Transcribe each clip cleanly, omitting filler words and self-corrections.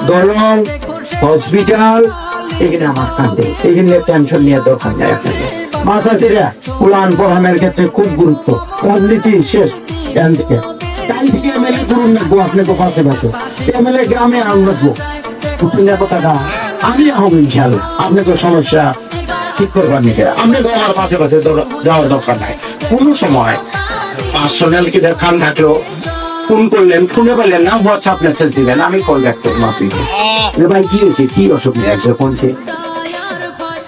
দলং হসপিটাল এখানে আমার কান্দে, এখানে টেনশন নিয়ে দরকার নেই আপনাদের। মাসাসিরা কোরআন পড়ানোর ক্ষেত্রে খুব গুরুত্ব, রাজনীতি শেষ এখান থেকে। কাল থেকে এমএলএ করুন রাখবো, আপনি তো পাশে পাশে এমএলএ গ্রামে আনুন রাখবো, কথাটা আমি আহম ইনশাল্লাহ। আপনি তো সমস্যা ঠিক করবার নিকে আপনি তো আমার পাশে পাশে যাওয়ার দরকার নাই। কোনো সময় পার্সোনাল কি খান থাকলেও ফোন করলেন, ফোনে পেলেন না, হোয়াটসঅ্যাপ মেসেজ দিবেন, আমি কল ব্যাক করবো আপনাকে। ভাই কি হয়েছে, কি অসুবিধা আছে, কোনছে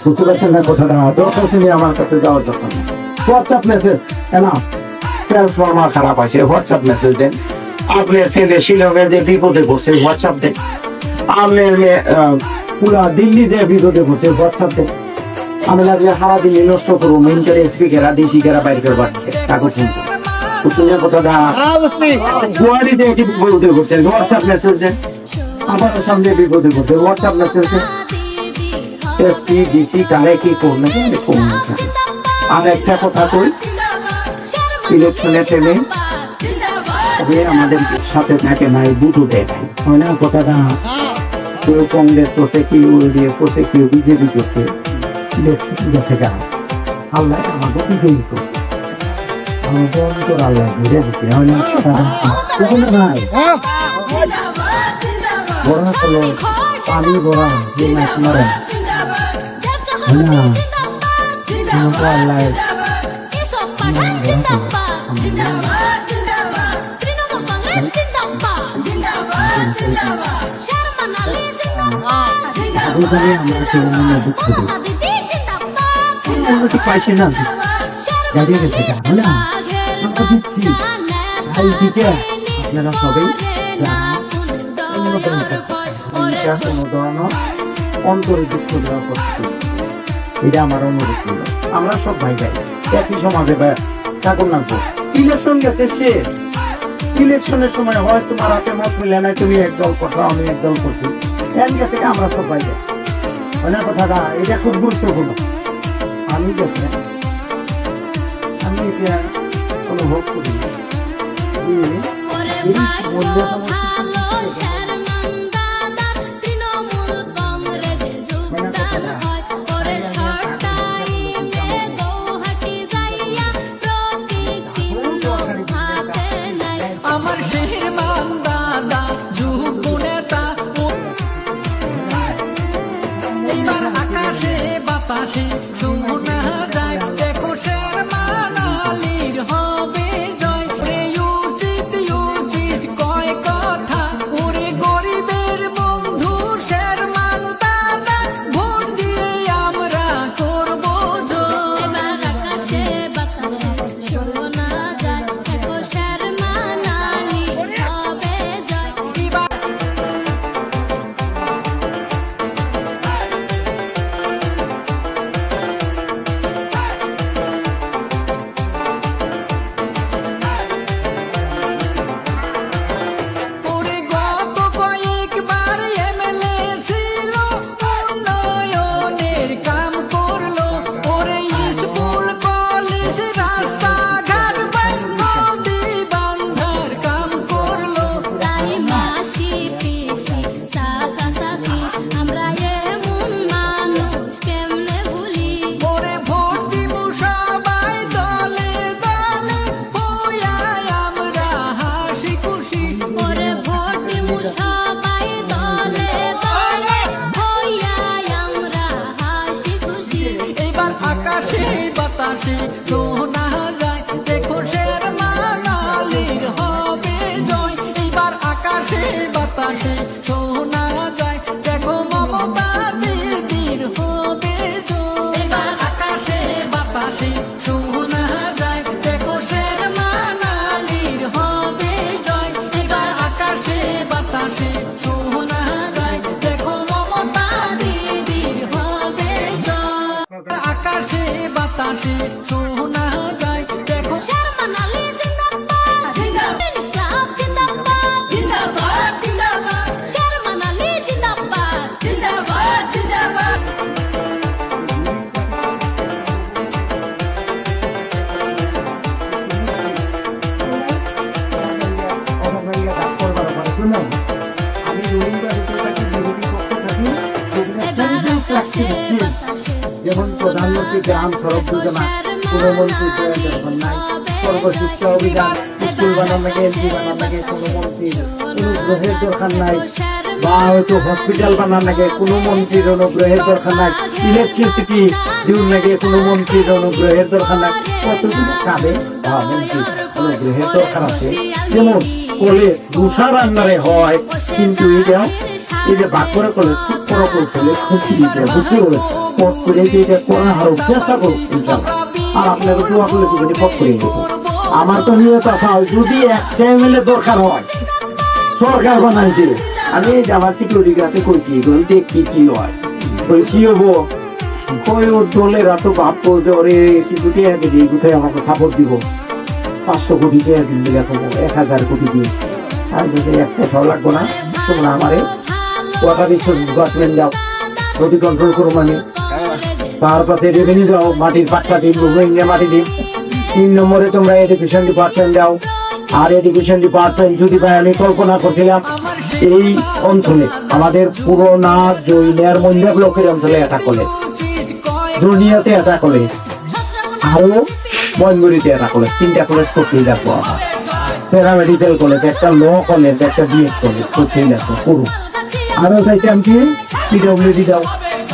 বুঝতে পারছেন না কথাটা? দরকার তুমি আমার কাছে যাওয়ার দরকার নেই। হোয়াটসঅ্যাপ মেসেজ না, ট্রান্সফরমার খারাপ আছে, হোয়াটসঅ্যাপ মেসেজ দেন। আপনার ছেলে শিলংয়ে যে বিপদে বসে, হোয়াটসঅ্যাপ দেন। আপনার পুরা দিল্লি যে বিপদে বসে, হোয়াটসঅ্যাপ দেন। আমি লাগলে সারা দিন নষ্ট করবো, মেন্টাল স্পিকার ডিসিকারা বাইর করবার কাগজ শুনবো। কথাটা গুয়াহাটিতে একটি বিপদে বসে, হোয়াটসঅ্যাপ মেসেজ দেন। আমার সামনে বিপদে বসে, হোয়াটসঅ্যাপ মেসেজ দেন। এসপি ডিসি কারে কি করলে কমবে। আর একটা কথা কই, ইলেকশনে থেমে আমাদের সাথে থাকে নাই, দুটো দেয় হয় না কথাটা। কেউ কংগ্রেস করতে, কেউ দিয়ে করতে, কেউ বিজেপি করতে, থেকে আল্লাহ আমাকে বিজয়ী করতে, আমাকে অন্তর আল্লাহ ঘুরে দিচ্ছে হয় না ভাই। বড়া করলো পানি বড়া যে মাছ মারে হয় না, আমাকে আল্লাহ পাইছে না গাড়ি দিচ্ছি। আপনারা সবাই কোনো ধরনের অন্তরে দুঃখ দেওয়া করছে, এটা আমার অনুরোধ ছিল। আমরা সব ভাই ভাই একই সমাজে চাকর নামবো। ইলেকশন গেছে সে, ইলেকশনের সময় হয় তোমার হাতে মত মিলে না, তুমি একদল করছো আমি একদল করছি, এর থেকে আমরা সব ভাই ভাই হয় না কথাটা। এটা খুব গুরুত্বপূর্ণ। আমি দেখে আমি এটা অনুভব করি আমি যেমন প্রধানমন্ত্রী গ্রাম সড়ক যোজনা কোনো মন্ত্রী যখন নাই, সর্বশিক্ষা অভিযান, স্কুল বানার লাগে, এমপি বানার লাগে কোনো মন্ত্রীর অনুগ্রহের দরকার নাই, বা হয়তো হসপিটাল বানার লাগে কোনো মন্ত্রীর অনুগ্রহের দরকার নাই, ইলেকট্রিসিটি দিউর লাগে কোনো মন্ত্রীর অনুগ্রহের দরকার নাই, কতগুলো কাজে মন্ত্রীর অনুগ্রহের দরকার আছে। যেমন কলেজ তুষার আন্ডারে হয়, কিন্তু এটা এই যে বাদ করে কলেজ খুব বড় কৌশলে খুব বুঝতে বলে পট করে এটা করা হারক চেষ্টা করুক ইনশাল্লাহ। আর আপনাকে দোয়া করলে তুমি পট করে দেবো। আমার তো নিয়ে কথা হয়, যদি একটা এমএলএ দরকার হয় সরকার বানাই দিলে, আমি আমার সিকিউরিটি গার্ডে কইছি দেখি কি হয়, কি হবো কই ওর দলেরা তো ভাববো যে ওরে কিছু দিয়ে দিবি, কোথায় আমাকে খাবার দিব, 500 কোটি দিয়ে দিলে 1000 কোটি দিয়ে, আর যদি একটা সব লাগবো না, তোমরা আমারে ওয়াটার রিসোর্স ডিপার্টমেন্ট দাও, নদী কন্ট্রোল করো, মানে তারপরে রেভিনিউ দাও, মাটির পাট্টা দিন, মাটি দিন। 3 নম্বরে তোমরা এডুকেশন ডিপার্টমেন্ট দাও। আর এডুকেশন ডিপার্টমেন্ট যদি ভাই আমি কল্পনা করছিলাম এই অঞ্চলে আমাদের পুরোনা জৈনের মন্দির ব্লকের অঞ্চলে এটা কলেজ, জুনিয়াতে এটা কলেজ, আরো ময়নগুড়িতে এটা কলেজ, 3টা কলেজ করতেই দেখবো। আমার প্যারামেডিক্যাল কলেজ, একটা ল কলেজ, একটা বিএড কলেজ করতেই দেখবো করুক। আরো চাইতে আমি পিডব্লিউডি দাও,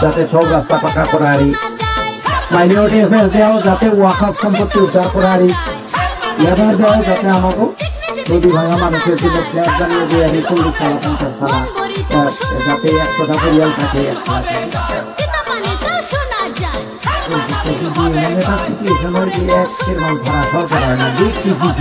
যাতে সব রাস্তা পাকা করা আরি, মাইনরিটি অ্যাফেয়ার দাও যাতে ওয়াকফ সম্পত্তি উদ্ধার করা আরি, লেবার দাও যাতে আমাকে নদী ভাঙা মানুষের জন্য ফ্ল্যাট বানিয়ে দিয়ে আরি, 40 টাকা 50 টাকা, যাতে 100টা পরিয়াল থাকে, 1 লাখ সরকার হয় না, দেখছি কি